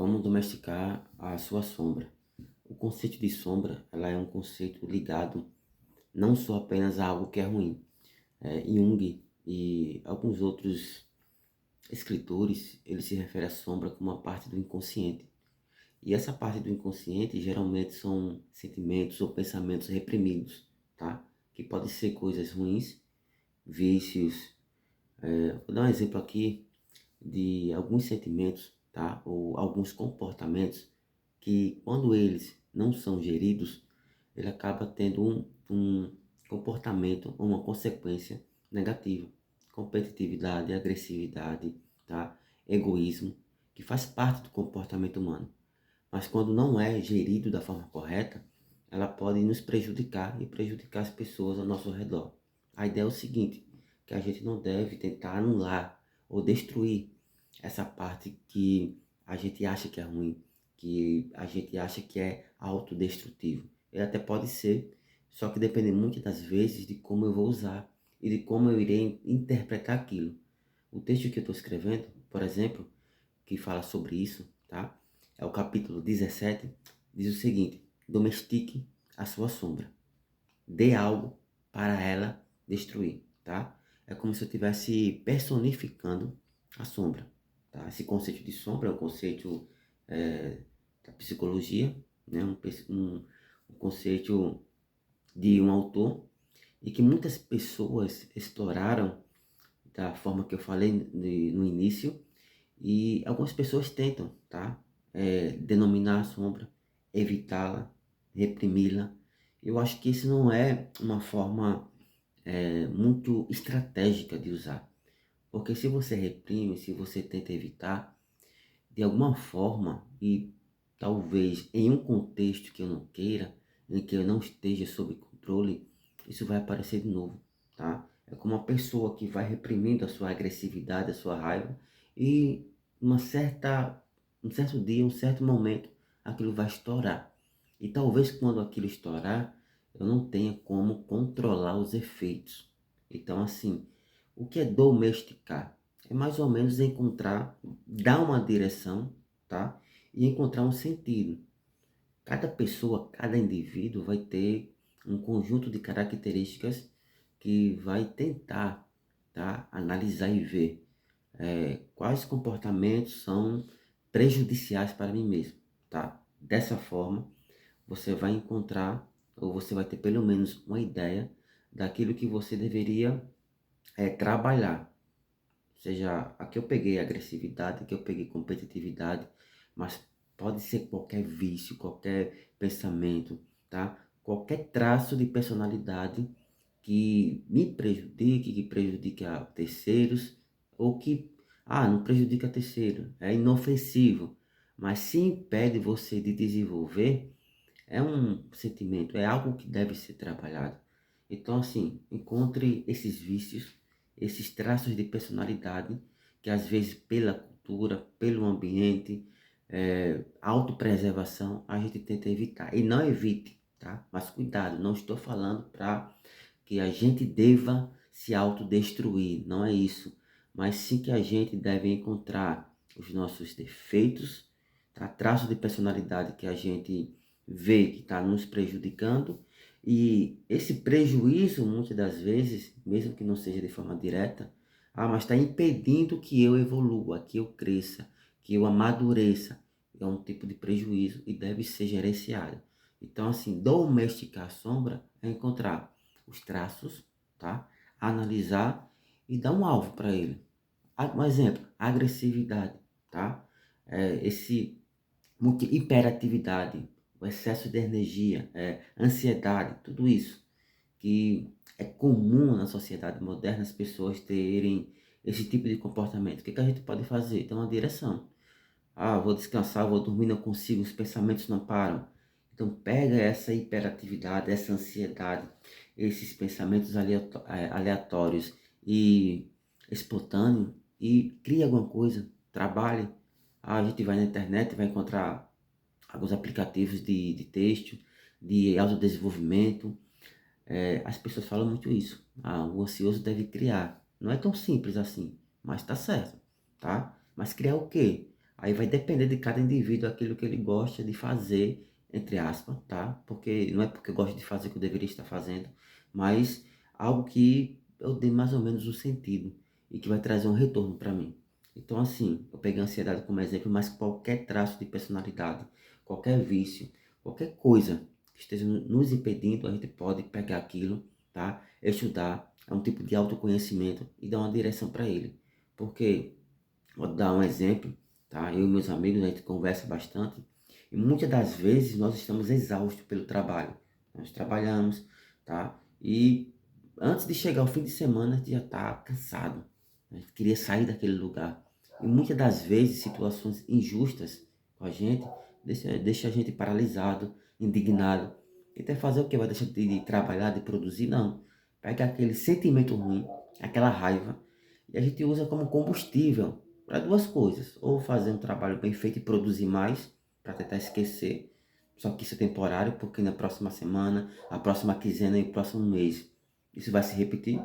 Como domesticar a sua sombra? O conceito de sombra, ela é um conceito ligado não só apenas a algo que é ruim. Jung e alguns outros escritores, eles se referem à sombra como uma parte do inconsciente. E essa parte do inconsciente geralmente são sentimentos ou pensamentos reprimidos, tá? Que podem ser coisas ruins, vícios. Vou dar um exemplo aqui de alguns sentimentos, tá? Ou alguns comportamentos que, quando eles não são geridos, ele acaba tendo um comportamento ou uma consequência negativa. Competitividade, agressividade, tá? Egoísmo, que faz parte do comportamento humano. Mas quando não é gerido da forma correta, ela pode nos prejudicar e prejudicar as pessoas ao nosso redor. A ideia é o seguinte, que a gente não deve tentar anular ou destruir essa parte que a gente acha que é ruim, que a gente acha que é autodestrutivo. Ele até pode ser, só que depende muito das vezes de como eu vou usar e de como eu irei interpretar aquilo. O texto que eu estou escrevendo, por exemplo, que fala sobre isso, tá? É o capítulo 17, diz o seguinte: domestique a sua sombra, dê algo para ela destruir, tá? É como se eu estivesse personificando a sombra, tá? Esse conceito de sombra é um conceito da psicologia, né? Um conceito de um autor e que muitas pessoas exploraram da forma que eu falei no início, e algumas pessoas tentam, tá? Denominar a sombra, evitá-la, reprimi-la. Eu acho que isso não é uma forma muito estratégica de usar. Porque se você reprime, se você tenta evitar, de alguma forma, e talvez em um contexto que eu não queira, em que eu não esteja sob controle, isso vai aparecer de novo, tá? É como uma pessoa que vai reprimindo a sua agressividade, a sua raiva, e um certo dia, um certo momento, aquilo vai estourar. E talvez quando aquilo estourar, eu não tenha como controlar os efeitos. Então, assim, o que é domesticar? É mais ou menos encontrar, dar uma direção, tá? E encontrar um sentido. Cada pessoa, cada indivíduo vai ter um conjunto de características que vai tentar, tá? Analisar e ver quais comportamentos são prejudiciais para mim mesmo, tá? Dessa forma, você vai encontrar, ou você vai ter pelo menos uma ideia daquilo que você deveria trabalhar. Seja, aqui eu peguei agressividade, aqui eu peguei competitividade, mas pode ser qualquer vício, qualquer pensamento, tá? Qualquer traço de personalidade que me prejudique, que prejudique a terceiros, ou que, não prejudica a terceiro, é inofensivo, mas se impede você de desenvolver, é um sentimento, é algo que deve ser trabalhado. Então, assim, encontre esses vícios, esses traços de personalidade, que às vezes pela cultura, pelo ambiente, autopreservação, a gente tenta evitar. E não evite, tá? Mas cuidado, não estou falando para que a gente deva se autodestruir, não é isso. Mas sim que a gente deve encontrar os nossos defeitos, tá? Traços de personalidade que a gente vê que está nos prejudicando, e esse prejuízo, muitas das vezes, mesmo que não seja de forma direta, mas está impedindo que eu evolua, que eu cresça, que eu amadureça. É um tipo de prejuízo e deve ser gerenciado. Então, assim, domesticar a sombra é encontrar os traços, tá? Analisar e dar um alvo para ele. Um exemplo, agressividade, tá? Esse hiperatividade, o excesso de energia, ansiedade, tudo isso que é comum na sociedade moderna as pessoas terem esse tipo de comportamento. O que a gente pode fazer? Ter uma direção. Vou descansar, vou dormir, não consigo, os pensamentos não param. Então pega essa hiperatividade, essa ansiedade, esses pensamentos aleatórios e espontâneos e cria alguma coisa, trabalhe. A gente vai na internet, vai encontrar alguns aplicativos de texto, de autodesenvolvimento. As pessoas falam muito isso. O ansioso deve criar. Não é tão simples assim, mas tá certo, tá? Mas criar o quê? Aí vai depender de cada indivíduo aquilo que ele gosta de fazer, entre aspas, tá? Porque não é porque eu gosto de fazer que eu deveria estar fazendo, mas algo que eu dei mais ou menos o sentido e que vai trazer um retorno para mim. Então, assim, eu peguei a ansiedade como exemplo, mas qualquer traço de personalidade, qualquer vício, qualquer coisa que esteja nos impedindo, a gente pode pegar aquilo, tá? Estudar, é um tipo de autoconhecimento e dar uma direção para ele. Porque, vou dar um exemplo, tá? Eu e meus amigos, a gente conversa bastante e muitas das vezes nós estamos exaustos pelo trabalho. Nós trabalhamos, tá? E antes de chegar o fim de semana, a gente já está cansado. A gente queria sair daquele lugar. E muitas das vezes, situações injustas com a gente, deixa a gente paralisado, indignado. E até fazer o quê? Vai deixar de trabalhar, de produzir? Não. Pega aquele sentimento ruim, aquela raiva, e a gente usa como combustível para duas coisas. Ou fazer um trabalho bem feito e produzir mais, para tentar esquecer. Só que isso é temporário, porque na próxima semana, a próxima quinzena e o próximo mês, isso vai se repetir.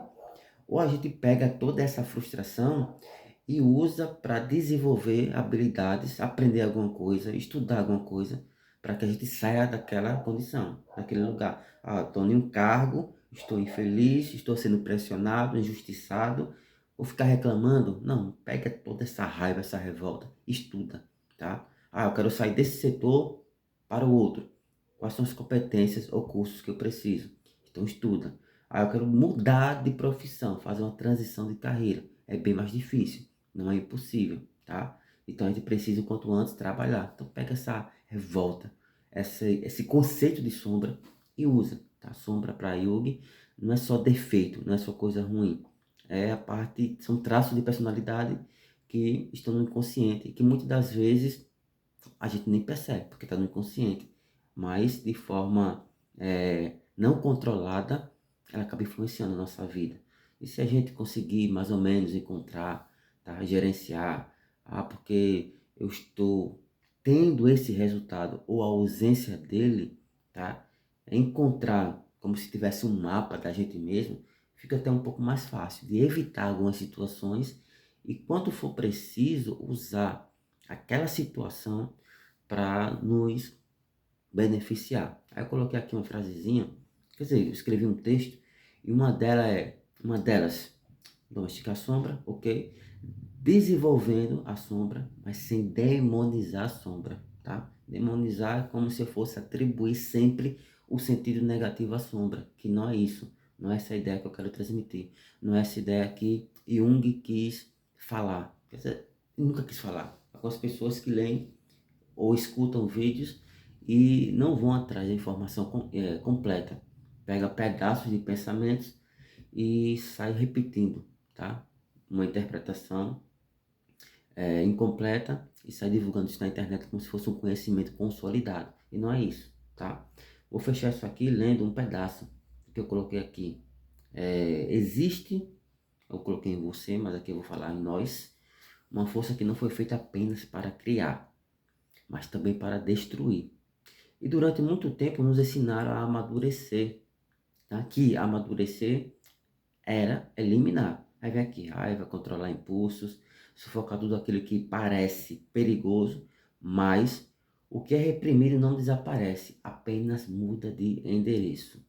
Ou a gente pega toda essa frustração e usa para desenvolver habilidades, aprender alguma coisa, estudar alguma coisa, para que a gente saia daquela condição, daquele lugar. Ah, estou em um cargo, estou infeliz, estou sendo pressionado, injustiçado, vou ficar reclamando? Não, pega toda essa raiva, essa revolta, estuda, tá? Ah, eu quero sair desse setor para o outro. Quais são as competências ou cursos que eu preciso? Então estuda. Ah, eu quero mudar de profissão, fazer uma transição de carreira. É bem mais difícil, não é impossível, tá? Então a gente precisa, o quanto antes, trabalhar. Então pega essa revolta, esse conceito de sombra e usa, tá? Sombra para Jung não é só defeito, não é só coisa ruim. É a parte, são traços de personalidade que estão no inconsciente, que muitas das vezes a gente nem percebe, porque está no inconsciente. Mas de forma não controlada, ela acaba influenciando a nossa vida. E se a gente conseguir mais ou menos encontrar, tá? Gerenciar, porque eu estou tendo esse resultado ou a ausência dele, tá? Encontrar como se tivesse um mapa da gente mesmo, fica até um pouco mais fácil de evitar algumas situações e quando for preciso usar aquela situação para nos beneficiar. Aí eu coloquei aqui uma frasezinha, quer dizer, eu escrevi um texto e uma delas, domesticar a sombra, ok? Desenvolvendo a sombra, mas sem demonizar a sombra, tá? Demonizar é como se eu fosse atribuir sempre o sentido negativo à sombra, que não é isso, não é essa ideia que eu quero transmitir, não é essa ideia que Jung quis falar, quer dizer, nunca quis falar. Algumas pessoas que leem ou escutam vídeos e não vão atrás da informação completa. Pega pedaços de pensamentos e sai repetindo, tá? Uma interpretação incompleta e sai divulgando isso na internet como se fosse um conhecimento consolidado. E não é isso, tá? Vou fechar isso aqui lendo um pedaço que eu coloquei aqui. Existe, eu coloquei em você, mas aqui eu vou falar em nós, uma força que não foi feita apenas para criar, mas também para destruir. E durante muito tempo nos ensinaram a amadurecer, tá? Que amadurecer era eliminar. Aí vem aqui, raiva, controlar impulsos, sufocar tudo aquilo que parece perigoso, mas o que é reprimido não desaparece, apenas muda de endereço.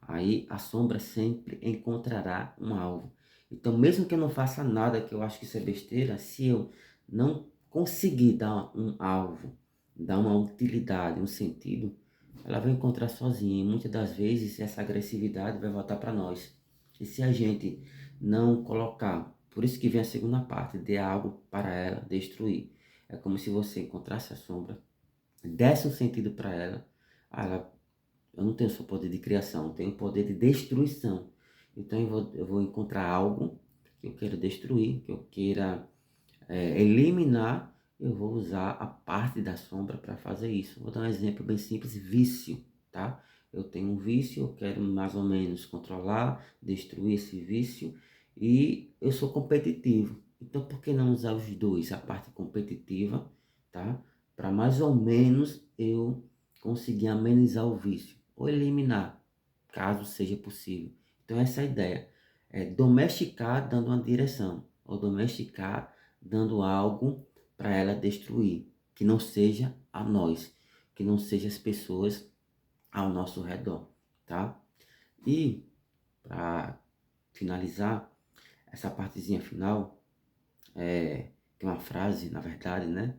Aí a sombra sempre encontrará um alvo. Então, mesmo que eu não faça nada, que eu acho que isso é besteira, se eu não conseguir dar um alvo, dar uma utilidade, um sentido, ela vai encontrar sozinha. E muitas das vezes essa agressividade vai voltar para nós. E se a gente não colocar, por isso que vem a segunda parte, dê algo para ela destruir. É como se você encontrasse a sombra, desse um sentido para ela, ela eu não tenho só poder de criação, eu tenho poder de destruição. Então eu vou encontrar algo que eu queira destruir, que eu queira eliminar, eu vou usar a parte da sombra para fazer isso. Vou dar um exemplo bem simples, vício, tá? Eu tenho um vício, eu quero mais ou menos controlar, destruir esse vício e eu sou competitivo. Então por que não usar os dois, a parte competitiva, tá? Para mais ou menos eu conseguir amenizar o vício ou eliminar, caso seja possível. Então essa é a ideia, é domesticar dando uma direção, ou domesticar dando algo para ela destruir, que não seja a nós, que não seja as pessoas ao nosso redor, tá? E para finalizar essa partezinha final, que é uma frase, na verdade, né?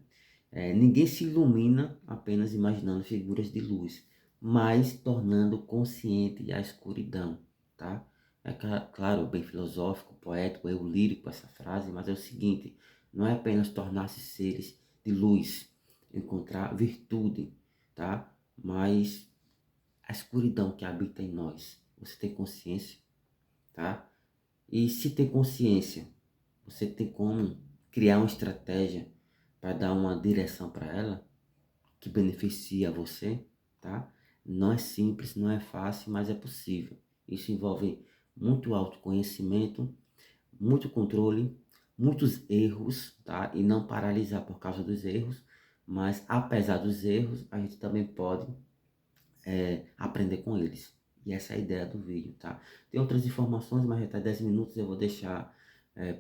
Ninguém se ilumina apenas imaginando figuras de luz, mas tornando consciente a escuridão, tá? Claro, bem filosófico, poético, eu lírico essa frase, mas é o seguinte, não é apenas tornar-se seres de luz, encontrar virtude, tá? Mas a escuridão que habita em nós, você tem consciência, tá? E se tem consciência, você tem como criar uma estratégia para dar uma direção para ela que beneficia você, tá? Não é simples, não é fácil, mas é possível. Isso envolve muito autoconhecimento, muito controle, muitos erros, tá? E não paralisar por causa dos erros, mas apesar dos erros, a gente também pode aprender com eles. E essa é a ideia do vídeo, tá? Tem outras informações, mas já está 10 minutos, eu vou deixar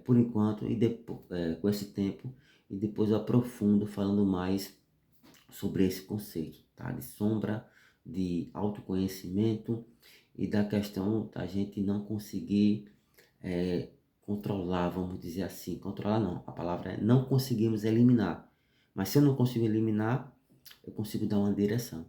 por enquanto e depois, com esse tempo, e depois eu aprofundo falando mais sobre esse conceito, tá? De sombra, de autoconhecimento e da questão da gente não conseguir controlar, vamos dizer assim. Controlar não, a palavra é não conseguimos eliminar. Mas se eu não consigo eliminar, eu consigo dar uma direção.